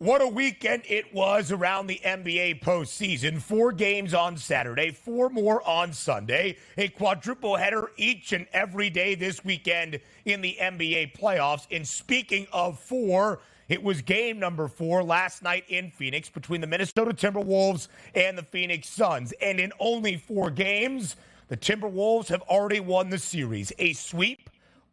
What a weekend it was around the NBA postseason. 4 games on Saturday, 4 more on Sunday. A quadruple header each and every day this weekend in the NBA playoffs. And speaking of 4, it was game number 4 last night in Phoenix between the Minnesota Timberwolves and the Phoenix Suns. And in only 4 games, the Timberwolves have already won the series. A sweep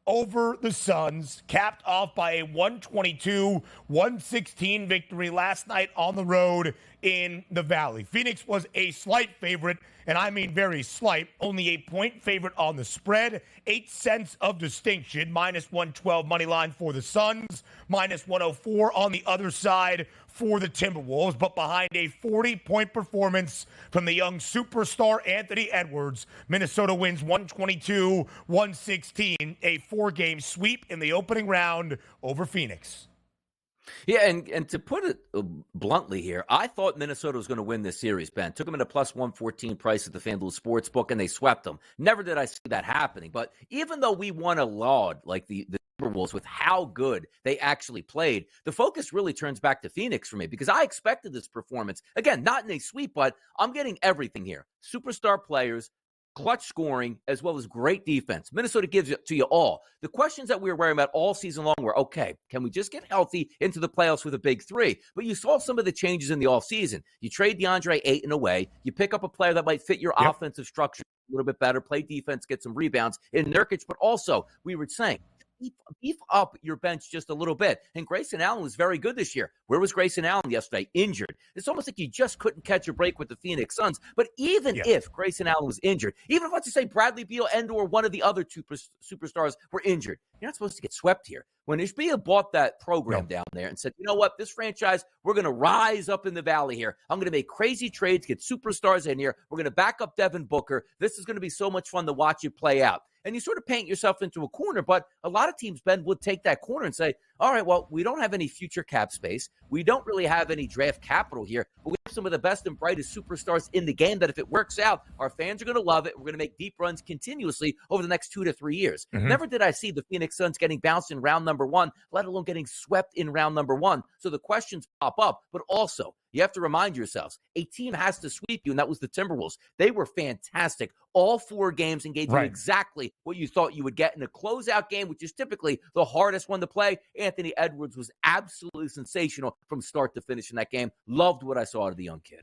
over the Suns, capped off by a 122-116 victory last night on the road in the Valley. Phoenix was a slight favorite, and I mean very slight, only a point favorite on the spread, 8 cents of distinction, minus 112 money line for the Suns, minus 104 on the other side for the Timberwolves, but behind a 40-point performance from the young superstar Anthony Edwards, Minnesota wins 122-116, a 4-game sweep in the opening round over Phoenix. Yeah, and to put it bluntly here, I thought Minnesota was going to win this series, Ben. Took them at a plus 114 price at the FanDuel Sportsbook, and they swept them. Never did I see that happening. But even though we won a laud like the Timberwolves with how good they actually played, the focus really turns back to Phoenix for me because I expected this performance. Again, not in a sweep, but I'm getting everything here. Superstar players, clutch scoring, as well as great defense. Minnesota gives it to you all. The questions that we were worrying about all season long were, okay, can we just get healthy into the playoffs with a big 3? But you saw some of the changes in the offseason. You trade DeAndre Ayton away. You pick up a player that might fit your offensive structure a little bit better, play defense, get some rebounds in Nurkic. But also, we were saying, beef up your bench just a little bit. And Grayson Allen was very good this year. Where was Grayson Allen yesterday? Injured. It's almost like you just couldn't catch a break with the Phoenix Suns. But even if Grayson Allen was injured, even if, let's just say, Bradley Beal and or one of the other 2 superstars were injured, you're not supposed to get swept here. When Ishbia bought that program down there and said, you know what, this franchise, we're going to rise up in the valley here. I'm going to make crazy trades, get superstars in here. We're going to back up Devin Booker. This is going to be so much fun to watch it play out. And you sort of paint yourself into a corner, but a lot of teams, Ben, would take that corner and say, all right, well, we don't have any future cap space. We don't really have any draft capital here, but we have some of the best and brightest superstars in the game that if it works out, our fans are going to love it. We're going to make deep runs continuously over the next 2 to 3 years. Never did I see the Phoenix Suns getting bounced in round number 1, let alone getting swept in round number 1. So the questions pop up, but also you have to remind yourselves, a team has to sweep you, and that was the Timberwolves. They were fantastic all 4 games and gave you exactly what you thought you would get in a closeout game, which is typically the hardest one to play. Anthony Edwards was absolutely sensational from start to finish in that game. Loved what I saw out of the young kid.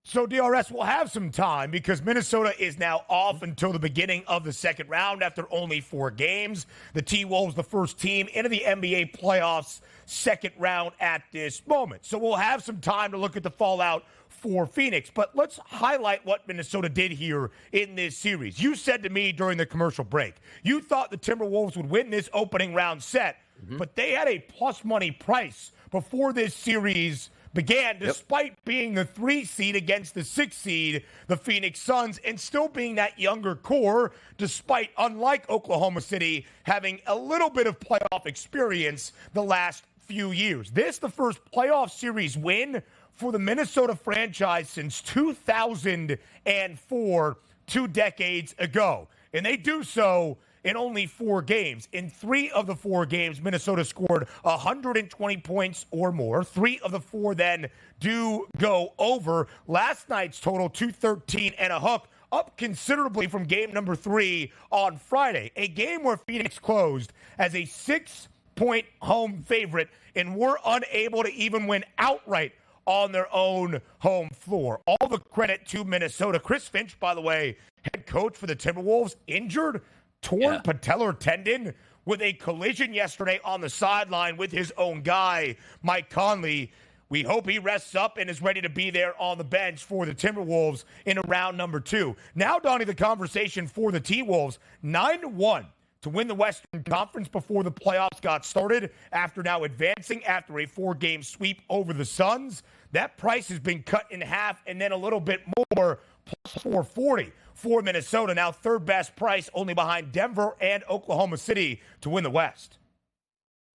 So DRS will have some time because Minnesota is now off until the beginning of the second round after only 4 games. The T-Wolves, the first team into the NBA playoffs second round at this moment. So we'll have some time to look at the fallout for Phoenix. But let's highlight what Minnesota did here in this series. You said to me during the commercial break, you thought the Timberwolves would win this opening round set, but they had a plus money price before this series began, despite being the 3 seed against the 6 seed, the Phoenix Suns, and still being that younger core, despite, unlike Oklahoma City, having a little bit of playoff experience the last few years. This, the first playoff series win for the Minnesota franchise since 2004, 2 decades ago. And they do so in only 4 games. In 3 of the 4 games, Minnesota scored 120 points or more. 3 of the 4 then do go over. Last night's total, 213 and a hook, up considerably from game number 3 on Friday. A game where Phoenix closed as a 6-point home favorite and were unable to even win outright on their own home floor. All the credit to Minnesota. Chris Finch, by the way, head coach for the Timberwolves, injured, torn patellar tendon with a collision yesterday on the sideline with his own guy, Mike Conley. We hope he rests up and is ready to be there on the bench for the Timberwolves in round number 2. Now, Donnie, the conversation for the T-Wolves, 9-1 to win the Western Conference before the playoffs got started after now advancing after a 4-game sweep over the Suns. That price has been cut in half and then a little bit more, plus 440 for Minnesota. Now third best price, only behind Denver and Oklahoma City to win the West.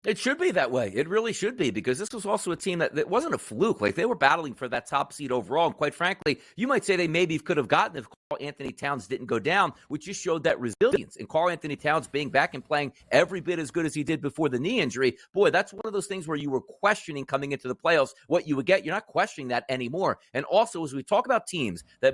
It should be that way. It really should be, because this was also a team that wasn't a fluke. Like, they were battling for that top seed overall. And quite frankly, you might say they maybe could have gotten it Anthony Towns didn't go down, which just showed that resilience. And Karl Anthony Towns being back and playing every bit as good as he did before the knee injury, boy, that's one of those things where you were questioning coming into the playoffs what you would get. You're not questioning that anymore. And also, as we talk about teams that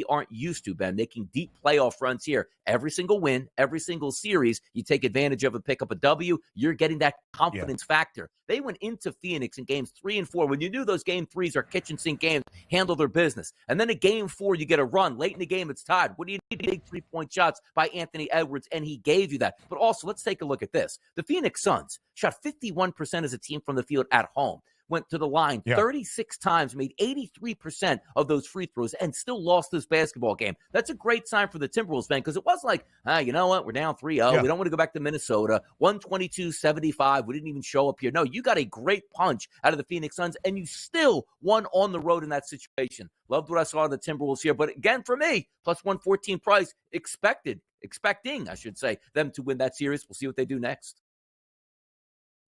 aren't used to, Ben, making deep playoff runs here, every single win, every single series, you take advantage of and pick up a W, you're getting that confidence factor. They went into Phoenix in games 3 and 4 when you knew those game 3s are kitchen sink games, handle their business. And then in game 4, you get a run. Late in the game, it's tied. What do you need? Big 3-point shots by Anthony Edwards, and he gave you that. But also, let's take a look at this. The Phoenix Suns shot 51% as a team from the field at home. Went to the line 36 times, made 83% of those free throws, and still lost this basketball game. That's a great sign for the Timberwolves, man, because it was like, you know what, we're down 3-0. We don't want to go back to Minnesota. 122-75. We didn't even show up here. No, you got a great punch out of the Phoenix Suns, and you still won on the road in that situation. Loved what I saw of the Timberwolves here. But again, for me, plus 114 price, expecting, I should say, them to win that series. We'll see what they do next.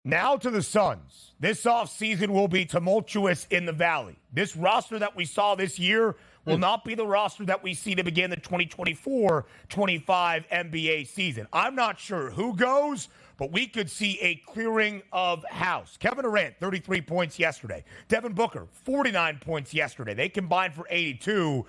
Now to the Suns. This offseason will be tumultuous in the Valley. This roster that we saw this year will not be the roster that we see to begin the 2024-25 NBA season. I'm not sure who goes, but we could see a clearing of house. Kevin Durant, 33 points yesterday. Devin Booker, 49 points yesterday. They combined for 82.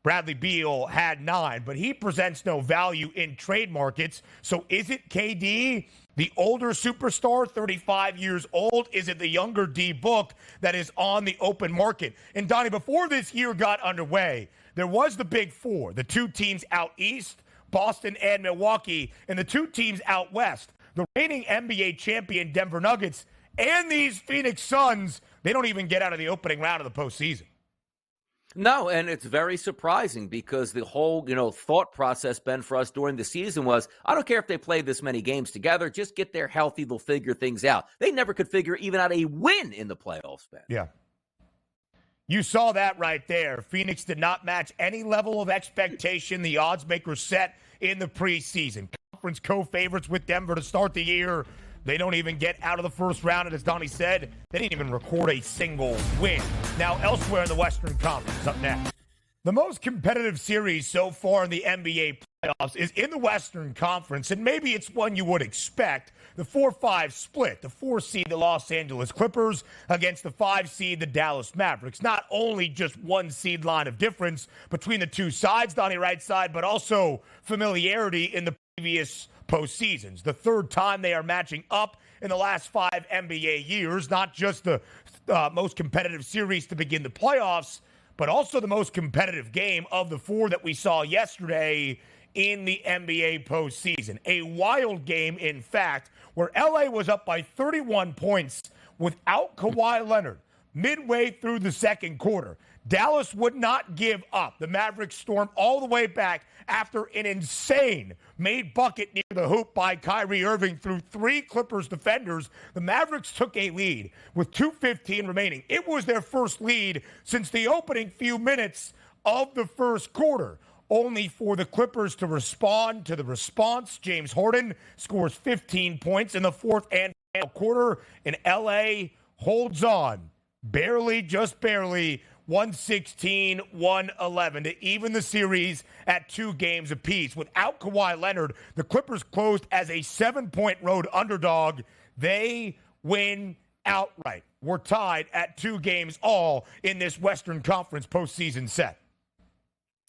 Bradley Beal had 9, but he presents no value in trade markets. So is it KD, the older superstar, 35 years old? Is it the younger D-Book that is on the open market? And Donnie, before this year got underway, there was the Big Four, the 2 teams out east, Boston and Milwaukee, and the 2 teams out west, the reigning NBA champion Denver Nuggets, and these Phoenix Suns. They don't even get out of the opening round of the postseason. No, and it's very surprising because the whole, thought process, Ben, for us during the season was, I don't care if they play this many games together, just get there healthy, they'll figure things out. They never could figure even out a win in the playoffs, Ben. Yeah. You saw that right there. Phoenix did not match any level of expectation the odds makers set in the preseason. Conference co-favorites with Denver to start the year. They don't even get out of the first round, and as Donnie said, they didn't even record a single win. Now, elsewhere in the Western Conference, up next. The most competitive series so far in the NBA playoffs is in the Western Conference, and maybe it's one you would expect. The 4-5 split, the 4 seed, the Los Angeles Clippers, against the 5 seed, the Dallas Mavericks. Not only just 1 seed line of difference between the 2 sides, Donnie right side, but also familiarity in the previous postseasons. The 3rd time they are matching up in the last 5 NBA years, not just the most competitive series to begin the playoffs, but also the most competitive game of the 4 that we saw yesterday in the NBA postseason. A wild game, in fact, where LA was up by 31 points without Kawhi Leonard midway through the second quarter. Dallas would not give up. The Mavericks stormed all the way back after an insane made bucket near the hoop by Kyrie Irving through 3 Clippers defenders. The Mavericks took a lead with 2:15 remaining. It was their first lead since the opening few minutes of the first quarter, only for the Clippers to respond to the response. James Harden scores 15 points in the 4th and final quarter, and LA holds on. Barely, just barely, 116-111 to even the series at 2 games apiece. Without Kawhi Leonard, the Clippers closed as a 7-point road underdog. They win outright. We're tied at 2 games all in this Western Conference postseason set.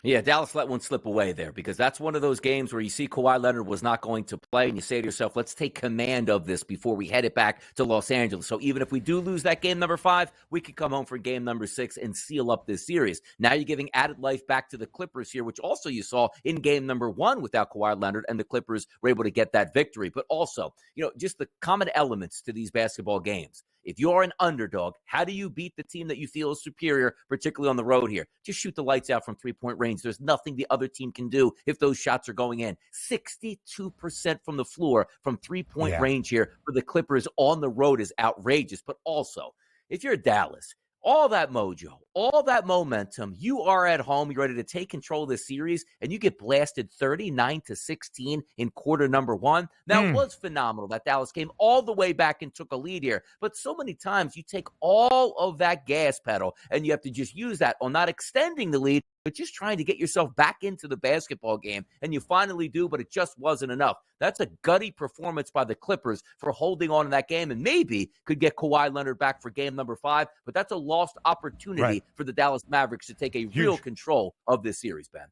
Yeah, Dallas let one slip away there because that's one of those games where you see Kawhi Leonard was not going to play and you say to yourself, let's take command of this before we head it back to Los Angeles. So even if we do lose that game number 5, we could come home for game number 6 and seal up this series. Now you're giving added life back to the Clippers here, which also you saw in game number 1 without Kawhi Leonard, and the Clippers were able to get that victory. But also, just the common elements to these basketball games. If you're an underdog, how do you beat the team that you feel is superior, particularly on the road here? Just shoot the lights out from 3-point range. There's nothing the other team can do if those shots are going in. 62% from the floor from 3-point range here for the Clippers on the road is outrageous. But also, if you're Dallas, all that mojo, all that momentum, you are at home, you're ready to take control of this series, and you get blasted 39-16 in quarter number 1. Now, it was phenomenal that Dallas came all the way back and took a lead here, but so many times you take all of that gas pedal, and you have to just use that on not extending the lead, but just trying to get yourself back into the basketball game, and you finally do, but it just wasn't enough. That's a gutty performance by the Clippers for holding on in that game, and maybe could get Kawhi Leonard back for game number 5, but that's a lost opportunity for the Dallas Mavericks to take a real control of this series, Ben.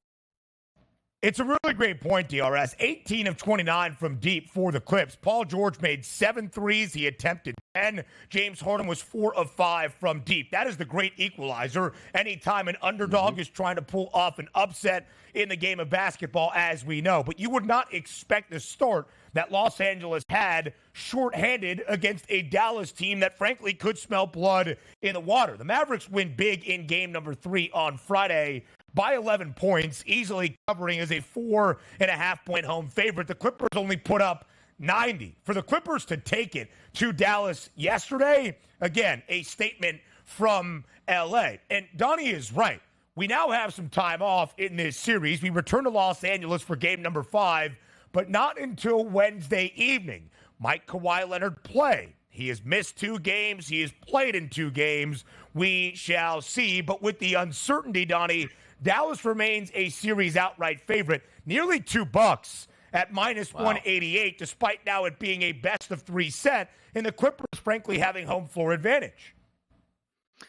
It's a really great point, DRS. 18 of 29 from deep for the Clips. Paul George made 7 threes. He attempted 10. James Harden was 4 of 5 from deep. That is the great equalizer. Anytime an underdog is trying to pull off an upset in the game of basketball, as we know. But you would not expect the start that Los Angeles had shorthanded against a Dallas team that, frankly, could smell blood in the water. The Mavericks win big in game number 3 on Friday by 11 points, easily covering as a 4.5-point home favorite. The Clippers only put up 90. For the Clippers to take it to Dallas yesterday, again, a statement from L.A. And Donnie is right. We now have some time off in this series. We return to Los Angeles for game number 5, but not until Wednesday evening. Might Kawhi Leonard play? He has missed 2 games. He has played in 2 games. We shall see. But with the uncertainty, Donnie, Dallas remains a series outright favorite, nearly $2 at minus 188, despite now it being a best-of-3 set, and the Clippers, frankly, having home floor advantage.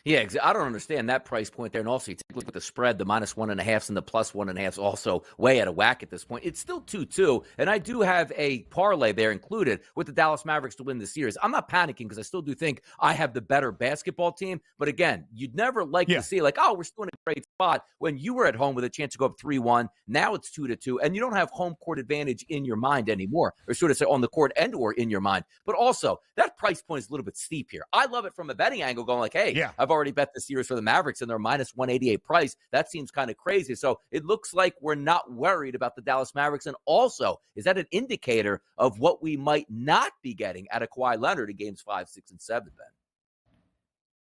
Yeah, I don't understand that price point there. And also, you take a look at the spread, the minus 1.5s and the plus 1.5s also way out of whack at this point. It's still 2-2, and I do have a parlay there included with the Dallas Mavericks to win the series. I'm not panicking because I still do think I have the better basketball team. But again, you'd never like to see like, oh, we're still in a great spot when you were at home with a chance to go up 3-1. Now it's 2-2, and you don't have home court advantage in your mind anymore, or sort of say on the court and or in your mind. But also, that price point is a little bit steep here. I love it from a betting angle going like, hey, I've already bet the series for the Mavericks and their minus 188 price. That seems kind of crazy. So it looks like we're not worried about the Dallas Mavericks. And also, is that an indicator of what we might not be getting out of Kawhi Leonard in games 5, 6, and 7, Ben?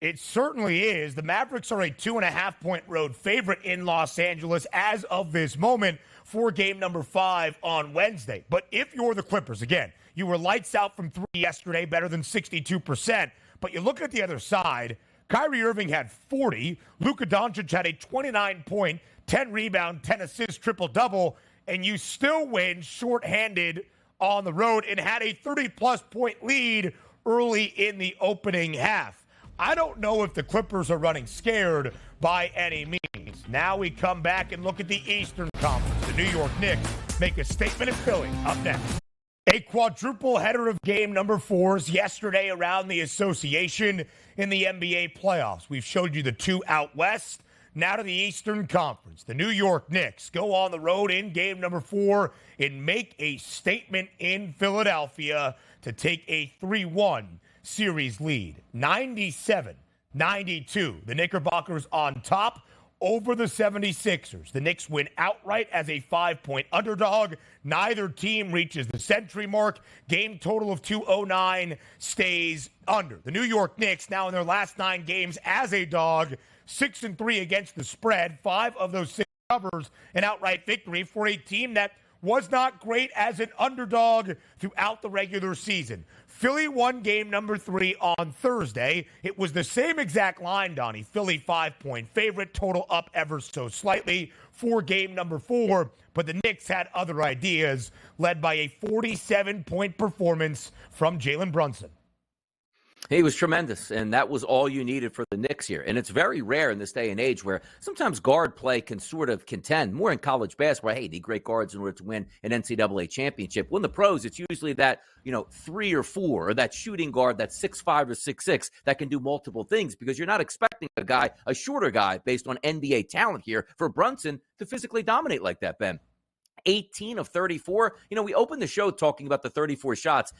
It certainly is. The Mavericks are a 2.5-point road favorite in Los Angeles as of this moment for game number 5 on Wednesday. But if you're the Clippers, again, you were lights out from 3 yesterday, better than 62%. But you look at the other side, Kyrie Irving had 40. Luka Doncic had a 29-point, 10-rebound, 10-assist triple-double, and you still win shorthanded on the road and had a 30-plus point lead early in the opening half. I don't know if the Clippers are running scared by any means. Now we come back and look at the Eastern Conference. The New York Knicks make a statement in Philly. Up next. A quadruple header of game number 4s yesterday around the association in the NBA playoffs. We've showed you the 2 out west. Now to the Eastern Conference. The New York Knicks go on the road in game number 4 and make a statement in Philadelphia to take a 3-1 series lead. 97-92. The Knickerbockers on top over the 76ers. The Knicks win outright as a 5-point underdog. Neither team reaches the century mark. Game total of 209 stays under. The New York Knicks now in their last 9 games as a dog, 6-3 against the spread. 5 of those 6 covers an outright victory for a team that was not great as an underdog throughout the regular season. Philly won game number 3 on Thursday. It was the same exact line, Donnie. Philly 5-point favorite, total up ever so slightly for game number 4. But the Knicks had other ideas, led by a 47-point performance from Jalen Brunson. He was tremendous, and that was all you needed for the Knicks here. And it's very rare in this day and age where sometimes guard play can sort of contend, more in college basketball. Hey, you need great guards in order to win an NCAA championship. Well, in the pros, it's usually that, 3 or 4, or that shooting guard that's 6'5" or 6'6", that can do multiple things, because you're not expecting a shorter guy based on NBA talent here for Brunson to physically dominate like that, Ben. 18 of 34. We opened the show talking about the 34 shots.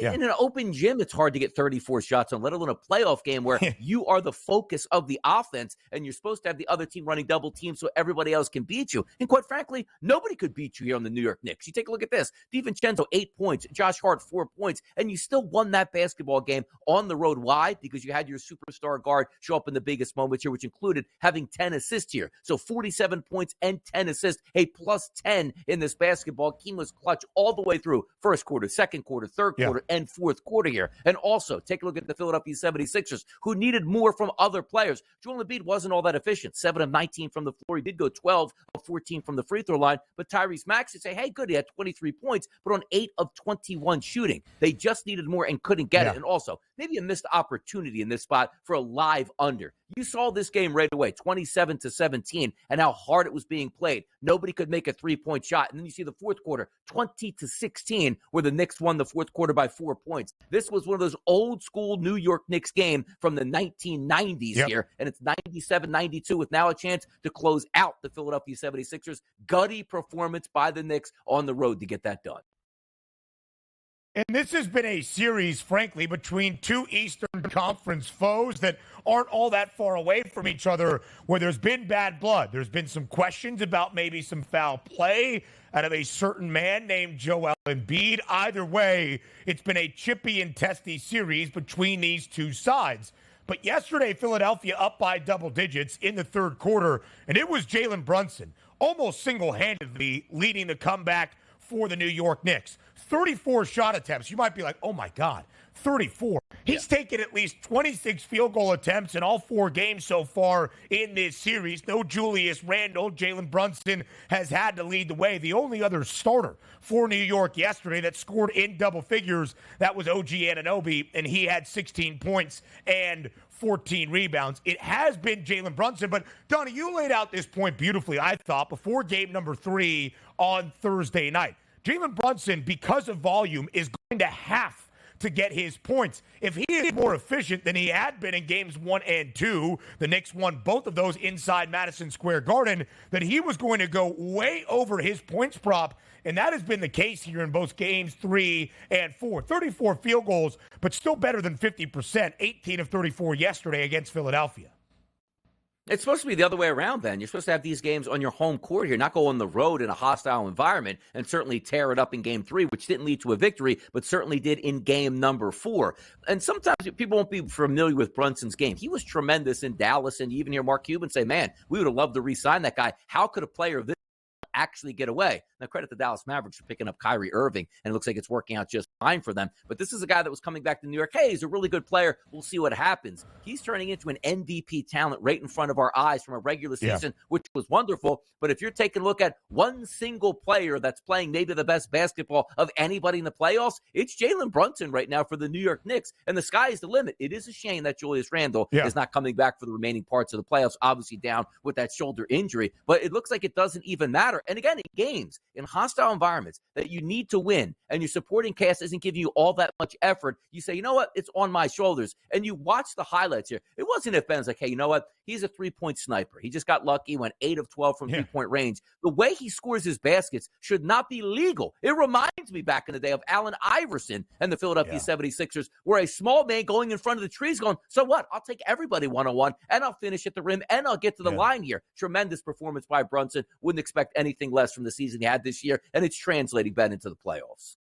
In an open gym, it's hard to get 34 shots on, let alone a playoff game where you are the focus of the offense and you're supposed to have the other team running double teams so everybody else can beat you. And quite frankly, nobody could beat you here on the New York Knicks. You take a look at this. DiVincenzo, 8 points. Josh Hart, 4 points. And you still won that basketball game on the road. Why? Because you had your superstar guard show up in the biggest moments here, which included having 10 assists here. So 47 points and 10 assists, a plus 10 win in this basketball game was clutch all the way through first quarter, second quarter, third quarter, and fourth quarter here. And also, take a look at the Philadelphia 76ers, who needed more from other players. Joel Embiid wasn't all that efficient. 7 of 19 from the floor. He did go 12 of 14 from the free throw line. But Tyrese Maxey say, hey, good, he had 23 points, but on 8 of 21 shooting. They just needed more and couldn't get it. And also, maybe a missed opportunity in this spot for a live under. You saw this game right away, 27-17, and how hard it was being played. Nobody could make a three-point shot. And then you see the fourth quarter, 20-16, where the Knicks won the fourth quarter by 4 points. This was one of those old-school New York Knicks game from the 1990s here, and it's 97-92 with now a chance to close out the Philadelphia 76ers. Gutty performance by the Knicks on the road to get that done. And this has been a series, frankly, between two Eastern Conference foes that aren't all that far away from each other, where there's been bad blood. There's been some questions about maybe some foul play out of a certain man named Joel Embiid. Either way, it's been a chippy and testy series between these two sides. But yesterday, Philadelphia up by double digits in the third quarter, and it was Jalen Brunson almost single-handedly leading the comeback for the New York Knicks. 34 shot attempts. You might be like, oh my God, 34. He's taken at least 26 field goal attempts in all 4 games so far in this series. No Julius Randle. Jalen Brunson has had to lead the way. The only other starter for New York yesterday that scored in double figures, that was OG Anunoby, and he had 16 points and 14 rebounds. It has been Jalen Brunson, but Donnie, you laid out this point beautifully, I thought, before game number 3 on Thursday night. Jalen Brunson, because of volume, is going to have to get his points. If he is more efficient than he had been in games 1 and 2, the Knicks won both of those inside Madison Square Garden, then he was going to go way over his points prop, and that has been the case here in both games 3 and 4. 34 field goals, but still better than 50%, 18 of 34 yesterday against Philadelphia. It's supposed to be the other way around, then. You're supposed to have these games on your home court here, not go on the road in a hostile environment and certainly tear it up in game 3, which didn't lead to a victory, but certainly did in game number 4. And sometimes people won't be familiar with Brunson's game. He was tremendous in Dallas, and you even hear Mark Cuban say, man, we would have loved to re-sign that guy. How could a player of this actually get away? Now, credit the Dallas Mavericks for picking up Kyrie Irving, and it looks like it's working out just fine for them. But this is a guy that was coming back to New York. Hey, he's a really good player. We'll see what happens. He's turning into an MVP talent right in front of our eyes from a regular season, which was wonderful. But if you're taking a look at one single player that's playing maybe the best basketball of anybody in the playoffs, it's Jalen Brunson right now for the New York Knicks, and the sky is the limit. It is a shame that Julius Randle is not coming back for the remaining parts of the playoffs, obviously down with that shoulder injury. But it looks like it doesn't even matter. And again, in games, in hostile environments that you need to win, and your supporting cast isn't giving you all that much effort, you say, you know what, it's on my shoulders. And you watch the highlights here. It wasn't if Ben's like, hey, you know what, he's a three-point sniper. He just got lucky, went 8 of 12 from three-point range. The way he scores his baskets should not be legal. It reminds me back in the day of Allen Iverson and the Philadelphia 76ers, where a small man going in front of the trees going, so what, I'll take everybody one-on-one, and I'll finish at the rim, and I'll get to the line here. Tremendous performance by Brunson. Wouldn't expect anything less from the season he had this year, and it's translating back into the playoffs.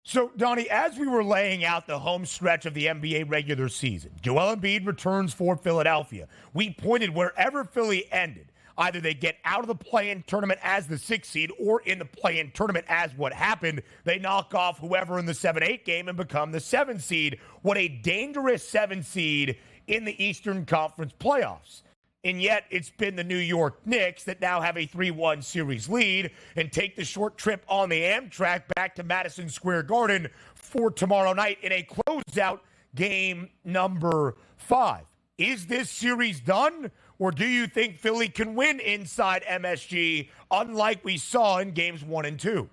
So, Donnie, as we were laying out the home stretch of the NBA regular season, Joel Embiid returns for Philadelphia. We pointed wherever Philly ended. Either they get out of the play-in tournament as the 6th seed, or in the play-in tournament as what happened, they knock off whoever in the 7-8 game and become the 7th seed. What a dangerous 7 seed in the Eastern Conference playoffs. And yet it's been the New York Knicks that now have a 3-1 series lead and take the short trip on the Amtrak back to Madison Square Garden for tomorrow night in a closeout game number 5. Is this series done, or do you think Philly can win inside MSG, unlike we saw in games 1 and 2?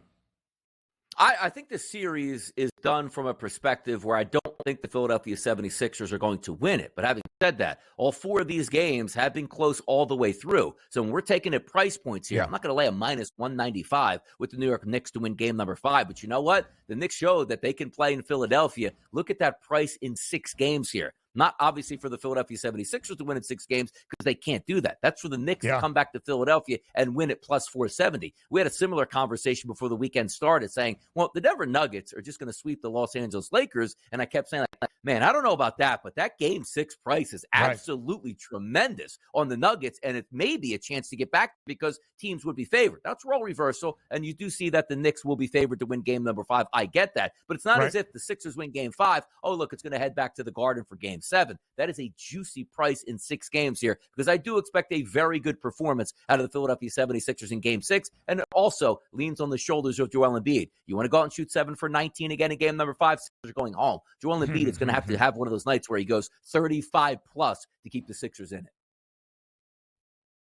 I think the series is done from a perspective where I don't think the Philadelphia 76ers are going to win it. But having said that, all 4 of these games have been close all the way through. So when we're taking at price points here, I'm not going to lay a minus 195 with the New York Knicks to win game number 5. But you know what? The Knicks showed that they can play in Philadelphia. Look at that price in 6 games here. Not obviously for the Philadelphia 76ers to win in 6 games because they can't do that. That's for the Knicks to come back to Philadelphia and win at plus 470. We had a similar conversation before the weekend started saying, well, the Denver Nuggets are just going to sweep the Los Angeles Lakers. And I kept saying, man, I don't know about that, but that game 6 price is absolutely tremendous on the Nuggets. And it may be a chance to get back because teams would be favored. That's role reversal. And you do see that the Knicks will be favored to win game number 5. I get that. But it's not as if the Sixers win game 5. Oh, look, it's going to head back to the Garden for game 7. That is a juicy price in 6 games here because I do expect a very good performance out of the Philadelphia 76ers in game 6. And it also leans on the shoulders of Joel Embiid. You want to go out and shoot 7 for 19 again in game number 5? Sixers are going home. Joel Embiid is going to have one of those nights where he goes 35 plus to keep the Sixers in it.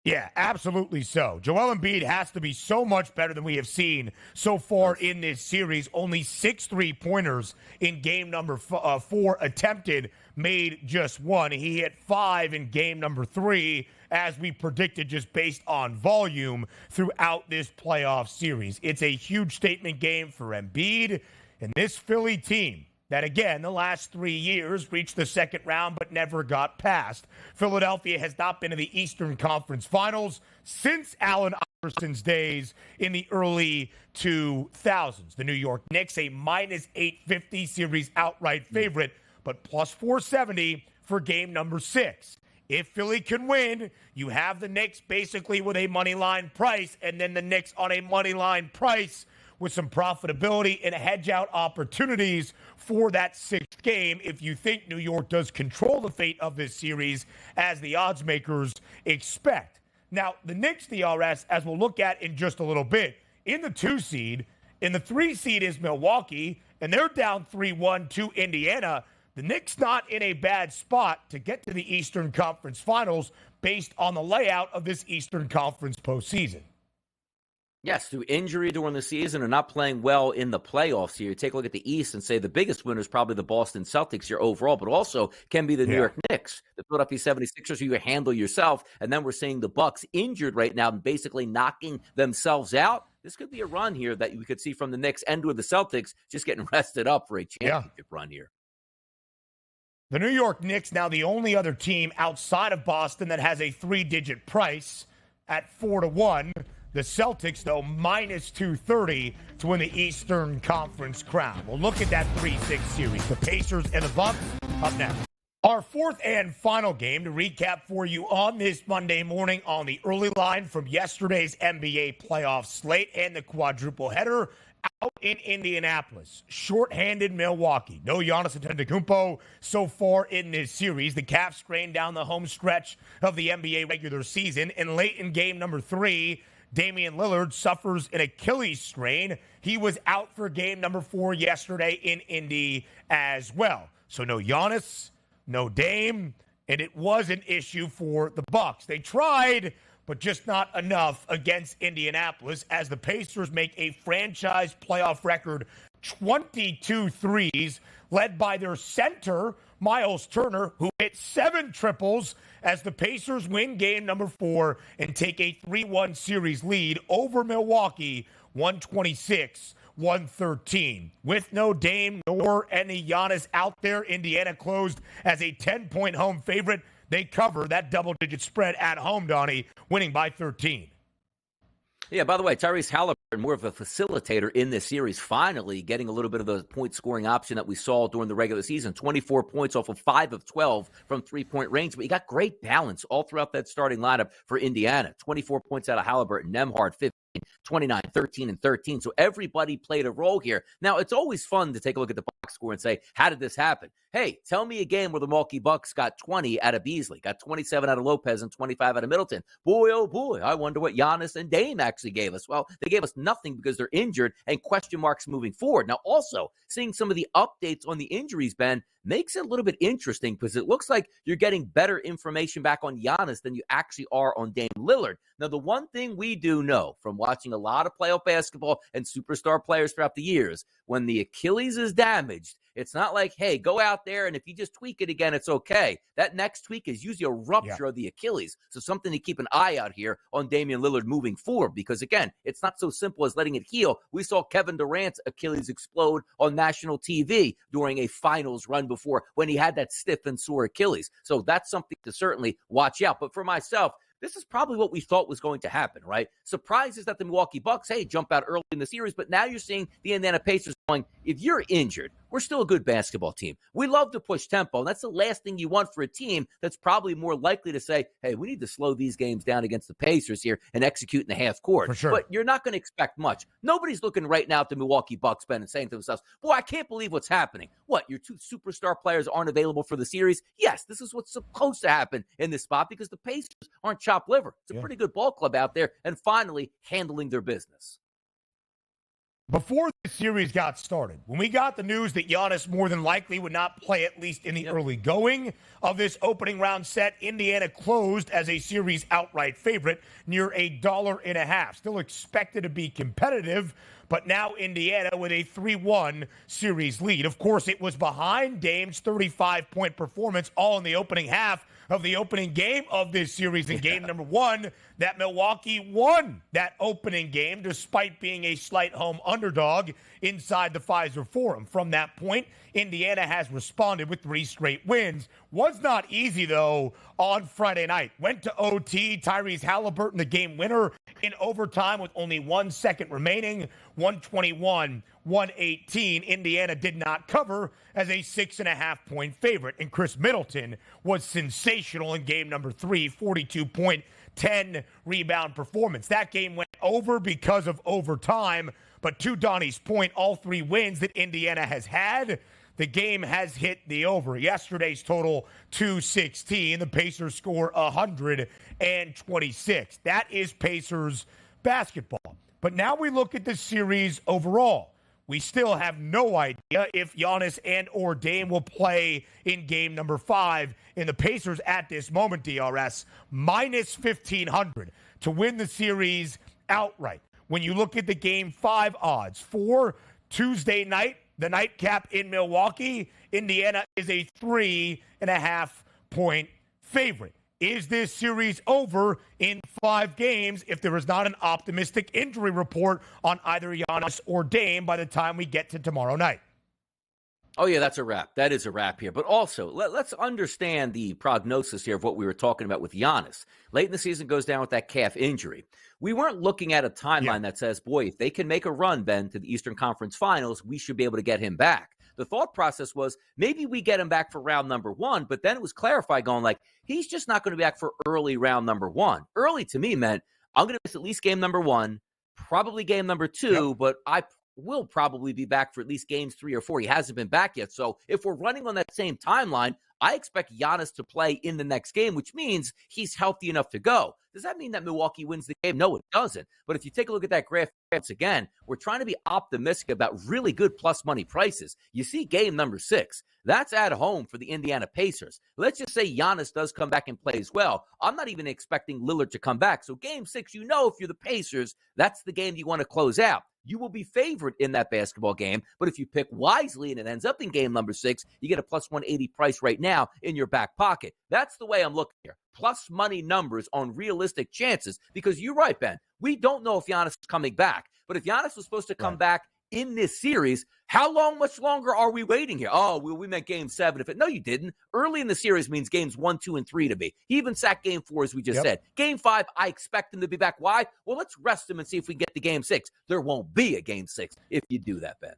Yeah, absolutely so. Joel Embiid has to be so much better than we have seen so far in this series. Only 6 3-pointers in game number 4 attempted, made just 1. He hit 5 in game number 3, as we predicted, just based on volume throughout this playoff series. It's a huge statement game for Embiid and this Philly team that, again, the last 3 years reached the second round but never got past. Philadelphia has not been in the Eastern Conference Finals since Allen Iverson's days in the early 2000s. The New York Knicks, a minus 850 series outright favorite, but plus 470 for game number 6. If Philly can win, you have the Knicks basically with a money line price, and then the Knicks on a money line price with some profitability and hedge out opportunities for that 6th game if you think New York does control the fate of this series as the odds makers expect. Now, the Knicks DRS, as we'll look at in just a little bit, in the 2 seed, in the 3 seed is Milwaukee, and they're down 3-1 to Indiana. The Knicks not in a bad spot to get to the Eastern Conference Finals based on the layout of this Eastern Conference postseason. Yes, through injury during the season and not playing well in the playoffs here. You take a look at the East and say the biggest winner is probably the Boston Celtics here overall, but also can be the New York Knicks, the Philadelphia 76ers, who you handle yourself. And then we're seeing the Bucks injured right now and basically knocking themselves out. This could be a run here that we could see from the Knicks and with the Celtics just getting rested up for a championship run here. The New York Knicks, now the only other team outside of Boston that has a 3-digit price at 4-1. The Celtics, though, minus 230 to win the Eastern Conference crown. We'll look at that 3-6 series. The Pacers and the Bucks up next. Our 4th and final game to recap for you on this Monday morning on the early line from yesterday's NBA playoff slate and the quadruple header out in Indianapolis. Short-handed Milwaukee. No Giannis Antetokounmpo so far in this series. The Cavs strained down the home stretch of the NBA regular season. And late in game number 3, Damian Lillard suffers an Achilles strain. He was out for game number 4 yesterday in Indy as well. So no Giannis, no Dame, and it was an issue for the Bucks. They tried, but just not enough against Indianapolis as the Pacers make a franchise playoff record 22 threes, led by their center, Miles Turner, who hit 7 triples as the Pacers win game number 4 and take a 3-1 series lead over Milwaukee, 126-113. With no Dame nor any Giannis out there, Indiana closed as a 10-point home favorite. They cover that double-digit spread at home, Donnie, winning by 13. Yeah, by the way, Tyrese Halliburton, more of a facilitator in this series, finally getting a little bit of the point-scoring option that we saw during the regular season. 24 points off of 5 of 12 from three-point range, but he got great balance all throughout that starting lineup for Indiana. 24 points out of Halliburton, Nembhard 15. 29, 13, and 13. So everybody played a role here. Now, it's always fun to take a look at the box score and say, how did this happen? Hey, tell me a game where the Milwaukee Bucks got 20 out of Beasley, got 27 out of Lopez, and 25 out of Middleton. Boy, oh boy, I wonder what Giannis and Dame actually gave us. Well, they gave us nothing because they're injured and question marks moving forward. Now, also, seeing some of the updates on the injuries, Ben, makes it a little bit interesting because it looks like you're getting better information back on Giannis than you actually are on Dame Lillard. Now, the one thing we do know from watching a lot of playoff basketball and superstar players throughout the years, when the Achilles is damaged, It's not like, hey, go out there and if you just tweak it again, it's okay. That next tweak is usually a rupture of the Achilles. So something to keep an eye out here on Damian Lillard moving forward, because again, it's not so simple as letting it heal. We saw Kevin Durant's Achilles explode on national TV during a finals run before when he had that stiff and sore Achilles. So that's something to certainly watch out. But for myself, this is probably what we thought was going to happen, right? Surprise is that the Milwaukee Bucks, hey, jump out early in the series, but now you're seeing the Indiana Pacers going, if you're injured, we're still a good basketball team. We love to push tempo, and that's the last thing you want for a team that's probably more likely to say, hey, we need to slow these games down against the Pacers here and execute in the half court. For sure. But you're not going to expect much. Nobody's looking right now at the Milwaukee Bucks, Ben, and saying to themselves, boy, I can't believe what's happening. What, your two superstar players aren't available for the series? Yes, this is what's supposed to happen in this spot because the Pacers aren't chopped liver. It's a pretty good ball club out there and finally handling their business. Before the series got started, when we got the news that Giannis more than likely would not play at least in the early going of this opening round set, Indiana closed as a series outright favorite near $1.50. Still expected to be competitive, but now Indiana with a 3-1 series lead. Of course, it was behind Dame's 35-point performance all in the opening half of the opening game of this series in game number one, that Milwaukee won that opening game despite being a slight home underdog inside the Pfizer Forum. From that point, Indiana has responded with 3 straight wins. Was not easy, though, on Friday night. Went to OT. Tyrese Halliburton, the game winner in overtime with only 1 second remaining, 121-118. Indiana did not cover as a 6.5-point favorite. And Chris Middleton was sensational in game number 3, 42-point, 10-rebound performance. That game went over because of overtime. But to Donnie's point, all 3 wins that Indiana has had, the game has hit the over. Yesterday's total, 216. The Pacers score 126. That is Pacers basketball. But now we look at the series overall. We still have no idea if Giannis and or Dame will play in game number 5. In the Pacers at this moment, DRS, minus 1,500 to win the series outright. When you look at the game 5 odds for Tuesday night, the nightcap in Milwaukee, Indiana is a 3.5-point favorite. Is this series over in 5 games if there is not an optimistic injury report on either Giannis or Dame by the time we get to tomorrow night? Oh, yeah, that's a wrap. That is a wrap here. But also, let's understand the prognosis here of what we were talking about with Giannis. Late in the season goes down with that calf injury. We weren't looking at a timeline that says, boy, if they can make a run, Ben, to the Eastern Conference Finals, we should be able to get him back. The thought process was maybe we get him back for round number 1, but then it was clarified going like, he's just not going to be back for early round number 1. Early to me meant I'm going to miss at least game number 1, probably game number 2, but I will probably be back for at least games 3 or 4. He hasn't been back yet. So if we're running on that same timeline, I expect Giannis to play in the next game, which means he's healthy enough to go. Does that mean that Milwaukee wins the game? No, it doesn't. But if you take a look at that graph once again, we're trying to be optimistic about really good plus money prices. You see game number 6. That's at home for the Indiana Pacers. Let's just say Giannis does come back and play as well. I'm not even expecting Lillard to come back. So game 6, you know, if you're the Pacers, that's the game you want to close out. You will be favored in that basketball game, but if you pick wisely and it ends up in game number 6, you get a plus 180 price right now in your back pocket. That's the way I'm looking here. Plus money numbers on realistic chances, because you're right, Ben. We don't know if Giannis is coming back, but if Giannis was supposed to come back in this series, how much longer are we waiting here? Oh, well, we meant game 7. No, you didn't. Early in the series means games 1, 2, and 3 to me. He even sat game 4, as we just said. Game 5, I expect him to be back. Why? Well, let's rest him and see if we get to game 6. There won't be a game 6 if you do that, Ben.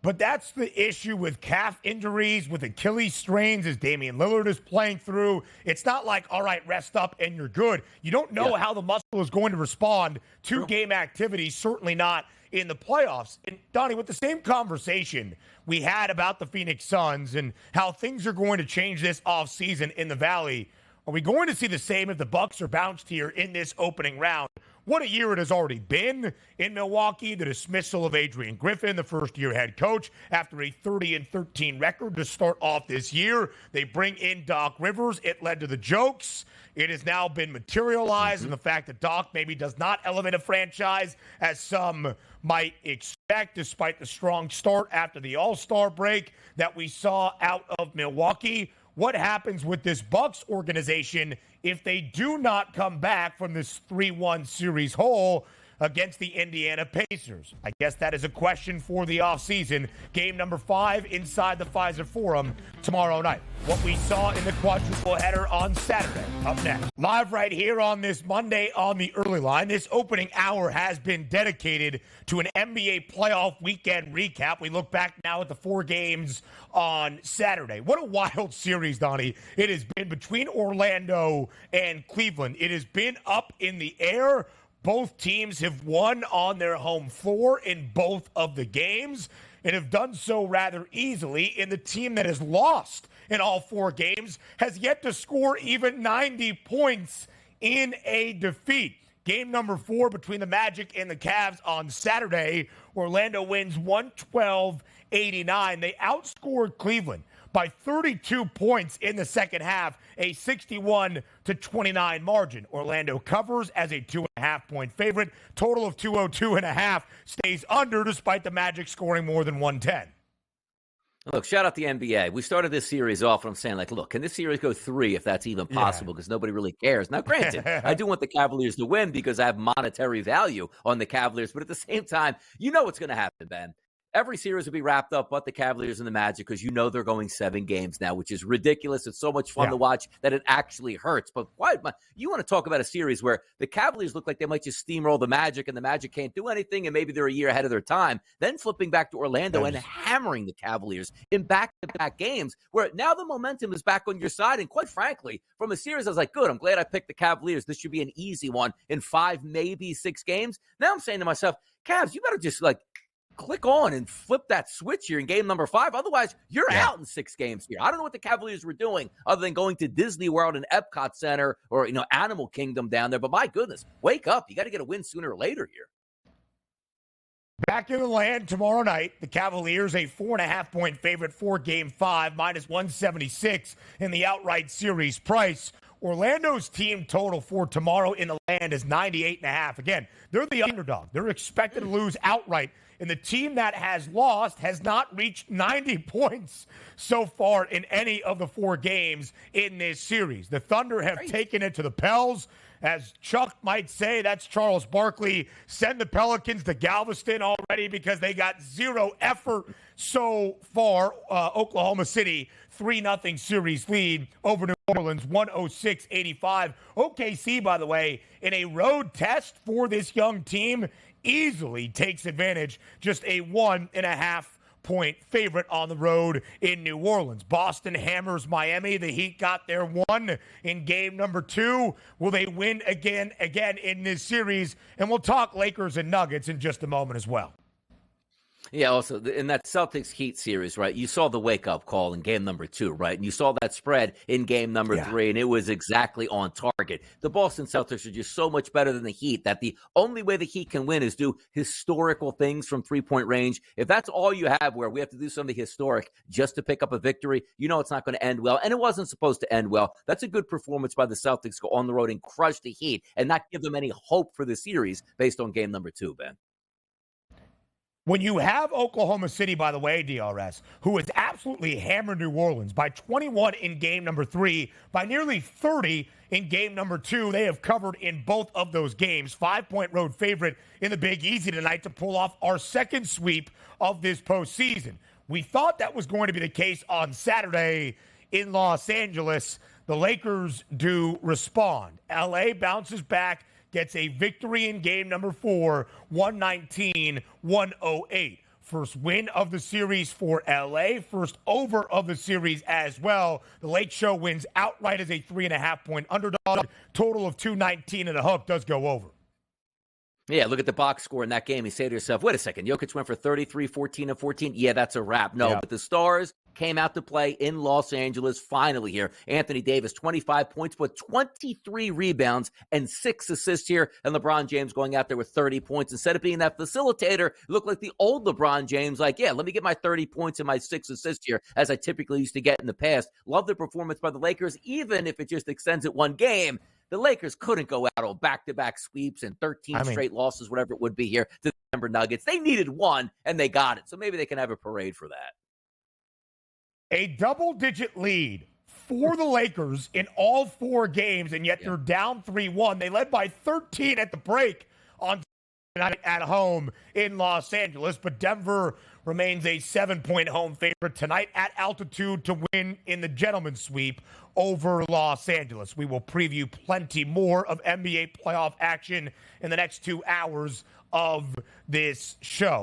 But that's the issue with calf injuries, with Achilles strains, as Damian Lillard is playing through. It's not like, all right, rest up and you're good. You don't know how the muscle is going to respond to game activity, certainly not in the playoffs. And Donnie, with the same conversation we had about the Phoenix Suns and how things are going to change this offseason in the Valley, Are we going to see the same if the Bucks are bounced here in this opening round? What a year it has already been in Milwaukee. The dismissal of Adrian Griffin, the first-year head coach, after a 30-13 record to start off this year. They bring in Doc Rivers. It led to the jokes. It has now been materialized in the fact that Doc maybe does not elevate a franchise as some might expect, despite the strong start after the All-Star break that we saw out of Milwaukee. What happens with this Bucks organization if they do not come back from this 3-1 series hole against the Indiana Pacers? I guess that is a question for the offseason. Game number 5 inside the Pfizer Forum tomorrow night. What we saw in the quadruple header on Saturday. Up next. Live right here on this Monday on the early line. This opening hour has been dedicated to an NBA playoff weekend recap. We look back now at the 4 games on Saturday. What a wild series, Donnie, it has been between Orlando and Cleveland. It has been up in the air. Both teams have won on their home floor in both of the games and have done so rather easily. And the team that has lost in all 4 games has yet to score even 90 points in a defeat. Game number 4 between the Magic and the Cavs on Saturday. Orlando wins 112-89. They outscored Cleveland by 32 points in the second half, a 61-29 margin. Orlando covers as a 2.5-point favorite. Total of 202.5 stays under despite the Magic scoring more than 110. Look, shout out the NBA. We started this series off, and I'm saying, look, can this series go 3 if that's even possible? Because nobody really cares. Now, granted, I do want the Cavaliers to win because I have monetary value on the Cavaliers. But at the same time, you know what's going to happen, Ben. Every series will be wrapped up but the Cavaliers and the Magic because you know they're going 7 games now, which is ridiculous. It's so much fun to watch that it actually hurts. But you want to talk about a series where the Cavaliers look like they might just steamroll the Magic and the Magic can't do anything and maybe they're a year ahead of their time, then flipping back to Orlando and hammering the Cavaliers in back-to-back games where now the momentum is back on your side. And quite frankly, from a series, I was like, good, I'm glad I picked the Cavaliers. This should be an easy one in 5, maybe 6 games. Now I'm saying to myself, Cavs, you better just click on and flip that switch here in game number 5. Otherwise, you're out in 6 games here. I don't know what the Cavaliers were doing other than going to Disney World and Epcot Center or, Animal Kingdom down there. But my goodness, wake up. You got to get a win sooner or later here. Back in the land tomorrow night, the Cavaliers a 4.5-point favorite for game 5, minus 176 in the outright series price. Orlando's team total for tomorrow in the land is 98.5. Again, they're the underdog. They're expected to lose outright. And the team that has lost has not reached 90 points so far in any of the 4 games in this series. The Thunder have taken it to the Pels. As Chuck might say, that's Charles Barkley. Send the Pelicans to Galveston already because they got 0 effort so far. Oklahoma City, 3-0 series lead over New Orleans, 106-85. OKC, by the way, in a road test for this young team, easily takes advantage, just a 1.5-point favorite on the road in New Orleans. Boston hammers Miami. The Heat got their 1 in game number 2. Will they win again in this series? And we'll talk Lakers and Nuggets in just a moment as well. Yeah, also, in that Celtics-Heat series, right, you saw the wake-up call in game number 2, right? And you saw that spread in game number 3, and it was exactly on target. The Boston Celtics are just so much better than the Heat that the only way the Heat can win is do historical things from three-point range. If that's all you have where we have to do something historic just to pick up a victory, you know it's not going to end well, and it wasn't supposed to end well. That's a good performance by the Celtics, go on the road and crush the Heat and not give them any hope for the series based on game number 2, Ben. When you have Oklahoma City, by the way, DRS, who has absolutely hammered New Orleans by 21 in game number 3, by nearly 30 in game number 2, they have covered in both of those games. 5-point road favorite in the Big Easy tonight to pull off our second sweep of this postseason. We thought that was going to be the case on Saturday in Los Angeles. The Lakers do respond. LA bounces back, gets a victory in game number 4, 119-108. First win of the series for LA, first over of the series as well. The Lake Show wins outright as a 3.5-point underdog. Total of 219 and a hook does go over. Yeah, look at the box score in that game. You say to yourself, wait a second, Jokic went for 33, 14, and 14. Yeah, that's a wrap. No, but the Stars came out to play in Los Angeles finally here. Anthony Davis, 25 points, but 23 rebounds and 6 assists here. And LeBron James going out there with 30 points. Instead of being that facilitator, looked like the old LeBron James, like, yeah, let me get my 30 points and my 6 assists here, as I typically used to get in the past. Love the performance by the Lakers, even if it just extends it one game. The Lakers couldn't go out on back-to-back sweeps and 13 straight losses, whatever it would be here, to the Denver Nuggets. They needed one, and they got it. So maybe they can have a parade for that. A double-digit lead for the Lakers in all 4 games, and yet they're down 3-1. They led by 13 at the break on night at home in Los Angeles, but Denver remains a 7-point home favorite tonight at altitude to win in the gentleman's sweep over Los Angeles. We will preview plenty more of NBA playoff action in the next 2 hours of this show.